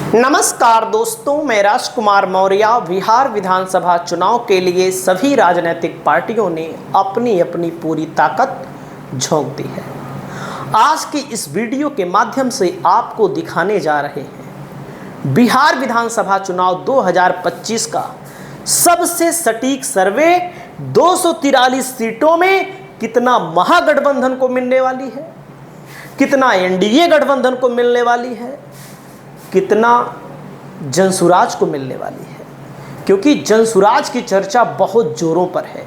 नमस्कार दोस्तों, मैं राजकुमार मौर्य। बिहार विधानसभा चुनाव के लिए सभी राजनीतिक पार्टियों ने अपनी अपनी पूरी ताकत झोंक दी है। आज की इस वीडियो के माध्यम से आपको दिखाने जा रहे हैं बिहार विधानसभा चुनाव 2025 का सबसे सटीक सर्वे। 243 सीटों में कितना महागठबंधन को मिलने वाली है, कितना एनडीए गठबंधन को मिलने वाली है, कितना जनसुराज को मिलने वाली है, क्योंकि जनसुराज की चर्चा बहुत जोरों पर है।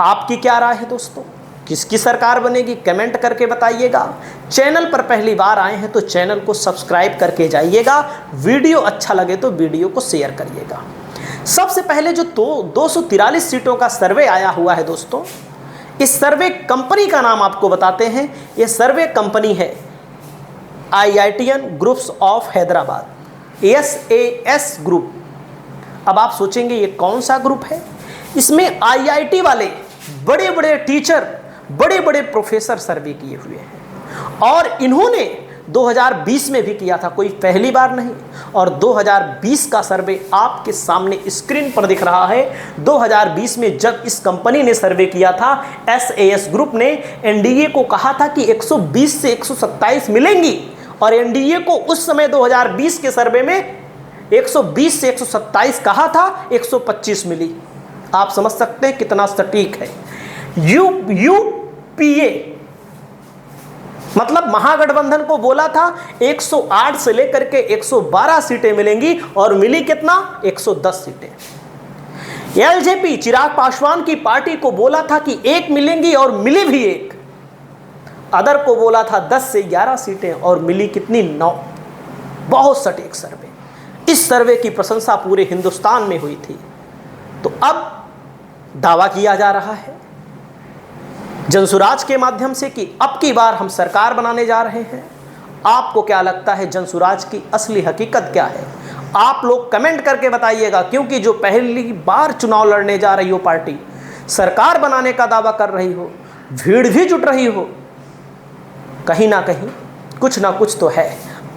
आपकी क्या राय है दोस्तों? किसकी सरकार बनेगी? कमेंट करके बताइएगा। चैनल पर पहली बार आए हैं तो चैनल को सब्सक्राइब करके जाइएगा। वीडियो अच्छा लगे तो वीडियो को शेयर करिएगा। सबसे पहले जो 243 सीटों का सर्वे आया हुआ है दोस्तों, इस सर्वे कंपनी का नाम आपको बताते हैं। यह सर्वे कंपनी है IITian groups of Hyderabad, SAS group. अब आप सोचेंगे ये कौन सा ग्रुप है? इसमें IIT वाले बड़े बड़े टीचर, बड़े बड़े प्रोफेसर सर्वे किए हुए हैं और इन्होंने 2020 में भी किया था, कोई पहली बार नहीं। और 2020 का सर्वे आपके सामने स्क्रीन पर दिख रहा है। 2020 में जब इस कंपनी ने सर्वे किया था, SAS ग्रुप ने एनडीए को कहा था कि 120 से 127 मिलेंगी और एनडीए को उस समय 2020 के सर्वे में 120 से 127 कहा था, 125 मिली। आप समझ सकते हैं कितना सटीक है। यूपीए मतलब महागठबंधन को बोला था 108 से लेकर के 112 सीटें मिलेंगी और मिली कितना? 110 सीटें। एलजेपी चिराग पासवान की पार्टी को बोला था कि 1 मिलेंगी और मिली भी 1। अदर को बोला था 10 से 11 सीटें और मिली कितनी? 9। बहुत सटीक सर्वे। इस सर्वे की प्रशंसा पूरे हिंदुस्तान में हुई थी। तो अब दावा किया जा रहा है जनसुराज के माध्यम से कि अब की बार हम सरकार बनाने जा रहे हैं। आपको क्या लगता है जनसुराज की असली हकीकत क्या है? आप लोग कमेंट करके बताइएगा, क्योंकि जो पहली बार चुनाव लड़ने जा रही हो पार्टी, सरकार बनाने का दावा कर रही हो, भीड़ भी जुट रही हो, कहीं ना कहीं कुछ ना कुछ तो है।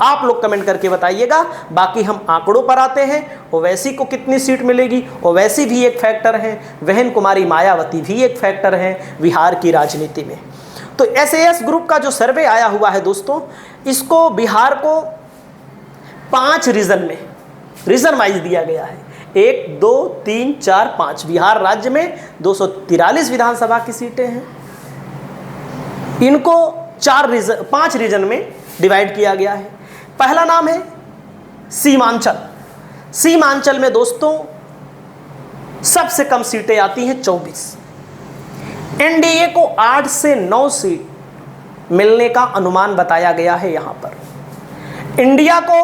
आप लोग कमेंट करके बताइएगा। बाकी हम आंकड़ों पर आते हैं। ओवैसी को कितनी सीट मिलेगी? ओवैसी भी एक फैक्टर है, बहन कुमारी मायावती भी एक फैक्टर है बिहार की राजनीति में। तो SAS ग्रुप का जो सर्वे आया हुआ है दोस्तों, इसको बिहार को 5 रीजन में, रीजन वाइज दिया गया है। 1, 2, 3, 4, 5। बिहार राज्य में 243 विधानसभा की सीटें हैं। इनको 5 रीजन में डिवाइड किया गया है। पहला नाम है सीमांचल। सीमांचल में दोस्तों सबसे कम सीटें आती हैं 24। एनडीए को 8 से 9 सीट मिलने का अनुमान बताया गया है। यहां पर इंडिया को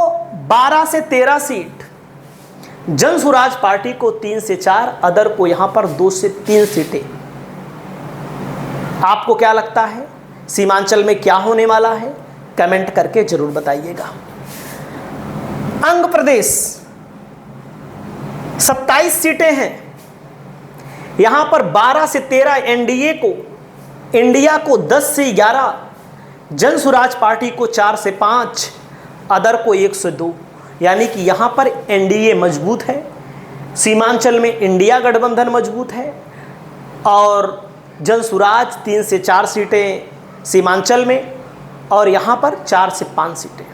12 से 13 सीट, जनसुराज पार्टी को 3 से 4, अदर को यहां पर 2 से 3 सीटें। आपको क्या लगता है सीमांचल में क्या होने वाला है? कमेंट करके जरूर बताइएगा। अंग प्रदेश 27 सीटें हैं। यहां पर 12 से 13 एनडीए को, इंडिया को 10 से 11, जनसुराज पार्टी को 4 से 5, अदर को 1 से 2। यानी कि यहां पर एनडीए मजबूत है, सीमांचल में इंडिया गठबंधन मजबूत है और जनसुराज 3 से 4 सीटें सीमांचल में और यहाँ पर 4 से 5 सीटें।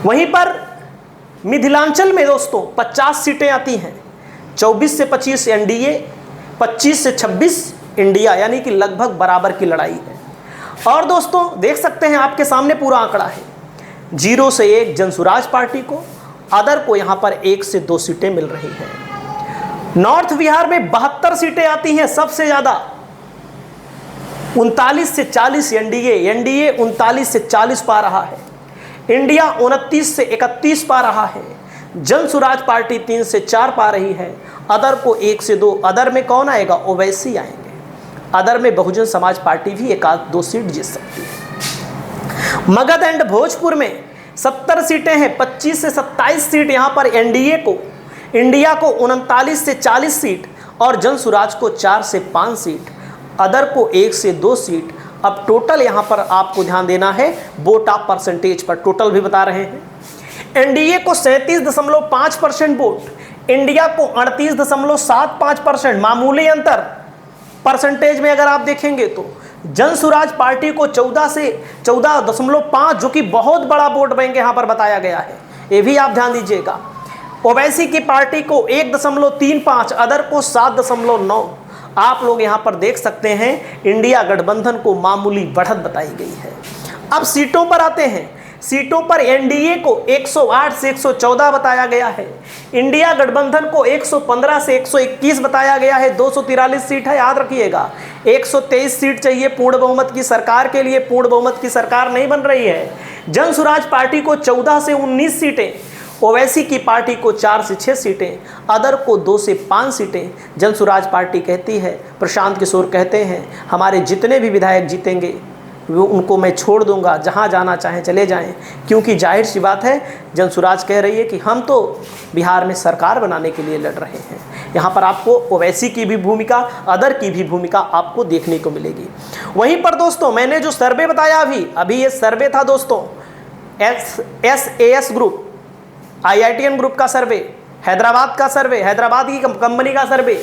वहीं पर मिथिलांचल में दोस्तों 50 सीटें आती हैं। 24 से 25 एनडीए, 25 से 26 इंडिया, यानी कि लगभग बराबर की लड़ाई है। और दोस्तों देख सकते हैं आपके सामने पूरा आंकड़ा है। 0 से 1 जनसुराज पार्टी को, अदर को यहाँ पर 1 से 2 सीटें मिल रही हैं। नॉर्थ बिहार में 72 सीटें आती हैं सबसे ज़्यादा। 39 से 40 एनडीए 39 से 40 पा रहा है। इंडिया 29 से 31 पा रहा है। जनसुराज पार्टी 3 से 4 पा रही है। अदर को 1 से 2। अदर में कौन आएगा? ओवैसी आएंगे। अदर में बहुजन समाज पार्टी भी 1-2 सीट जीत सकती है। मगध एंड भोजपुर में 70 सीटें हैं। 25 से 27 सीट यहाँ पर एनडीए को, इंडिया को 39 से 40 सीट और जनसुराज को 4 से 5 सीट, अदर को 1 से 2 सीट, अब टोटल यहाँ पर आपको ध्यान देना है, वोट ऑफ परसेंटेज पर टोटल भी बता रहे हैं। एनडीए को 37.5% वोट, इंडिया को 38.75%, मामूली अंतर परसेंटेज में अगर आप देखेंगे तो। जन सुराज पार्टी को 14 से 14.5, जो कि बहुत बड़ा वोट बैंक यहाँ पर बताया गया है, ये भी आप ध्यान दीजिएगा। ओवैसी की पार्टी को 1.35, अदर को 7.9। आप लोग यहाँ पर देख सकते हैं इंडिया गठबंधन को मामूली बढ़त बताई गई है। अब सीटों पर आते हैं। सीटों पर एनडीए को 108 से 114 बताया गया है, इंडिया गठबंधन को 115 से 121 बताया गया है। 243 सीट है, याद रखिएगा। 123 सीट चाहिए पूर्ण बहुमत की सरकार के लिए, पूर्ण बहुमत की सरकार नहीं बन रही है। जन सुराज पार्टी को 14 से 19 सीटें, ओवैसी की पार्टी को 4 से 6 सीटें, अदर को 2 से 5 सीटें। जन सुराज पार्टी कहती है, प्रशांत किशोर कहते हैं, हमारे जितने भी विधायक जीतेंगे वो उनको मैं छोड़ दूंगा, जहां जाना चाहें चले जाएं, क्योंकि जाहिर सी बात है जन सुराज कह रही है कि हम तो बिहार में सरकार बनाने के लिए लड़ रहे हैं। यहाँ पर आपको ओवैसी की भी भूमिका, अदर की भी भूमिका आपको देखने को मिलेगी। वहीं पर दोस्तों मैंने जो सर्वे बताया अभी ये सर्वे था दोस्तों, SAS ग्रुप, IITN ग्रुप का सर्वे, हैदराबाद का सर्वे, हैदराबाद की कंपनी का सर्वे।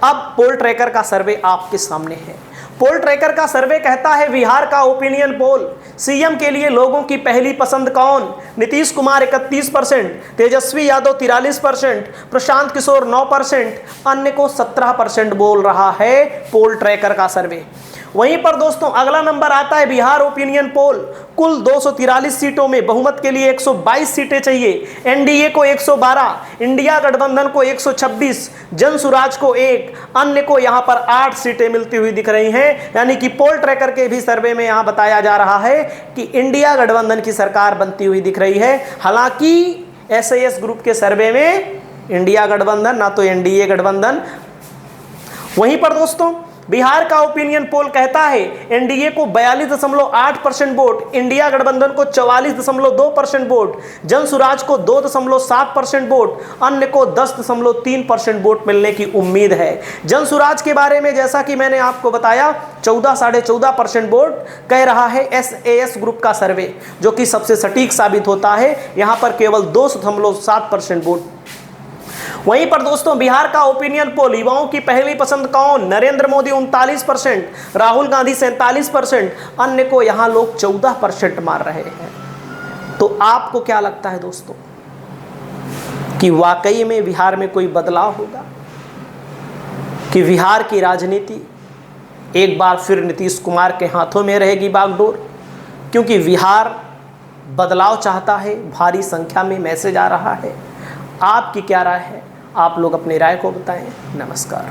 अब पोल ट्रैकर का सर्वे आपके सामने है। पोल ट्रैकर का सर्वे कहता है, बिहार का ओपिनियन पोल, सीएम के लिए लोगों की पहली पसंद कौन? नीतीश कुमार 31%, तेजस्वी यादव 43%, प्रशांत किशोर 9%, अन्य को 17% बोल रहा है पोल ट्रैकर का सर्वे। वहीं पर दोस्तों अगला नंबर आता है बिहार ओपिनियन पोल। कुल 243 सीटों में बहुमत के लिए 122 सीटें चाहिए। एनडीए को 112, इंडिया गठबंधन को 126, जन सुराज को 1, अन्य को यहां पर 8 सीटें मिलती हुई दिख रही हैं। यानी कि पोल ट्रैकर के भी सर्वे में यहां बताया जा रहा है कि इंडिया गठबंधन की सरकार बनती हुई दिख रही है। हालांकि SAS ग्रुप के सर्वे में इंडिया गठबंधन, ना तो एनडीए गठबंधन। वहीं पर दोस्तों बिहार का ओपिनियन पोल कहता है एनडीए को 42.8% वोट, इंडिया गठबंधन को 44.2% वोट, जन सुराज को 2.7% वोट, अन्य को 10.3% वोट मिलने की उम्मीद है। जन सुराज के बारे में जैसा कि मैंने आपको बताया 14-14.5% वोट कह रहा है SAS ग्रुप का सर्वे, जो कि सबसे सटीक साबित होता है। यहां पर केवल 2.7% वोट। वहीं पर दोस्तों बिहार का ओपिनियन पोल, युवाओं की पहली पसंद कौन? नरेंद्र मोदी 39%, राहुल गांधी 47%, अन्य को यहां लोग 14% मार रहे हैं। तो आपको क्या लगता है दोस्तों कि वाकई में बिहार में कोई बदलाव होगा, कि बिहार की राजनीति एक बार फिर नीतीश कुमार के हाथों में रहेगी बागडोर? क्योंकि बिहार बदलाव चाहता है, भारी संख्या में मैसेज आ रहा है। आपकी क्या राय है? आप लोग अपनी राय को बताएं। नमस्कार।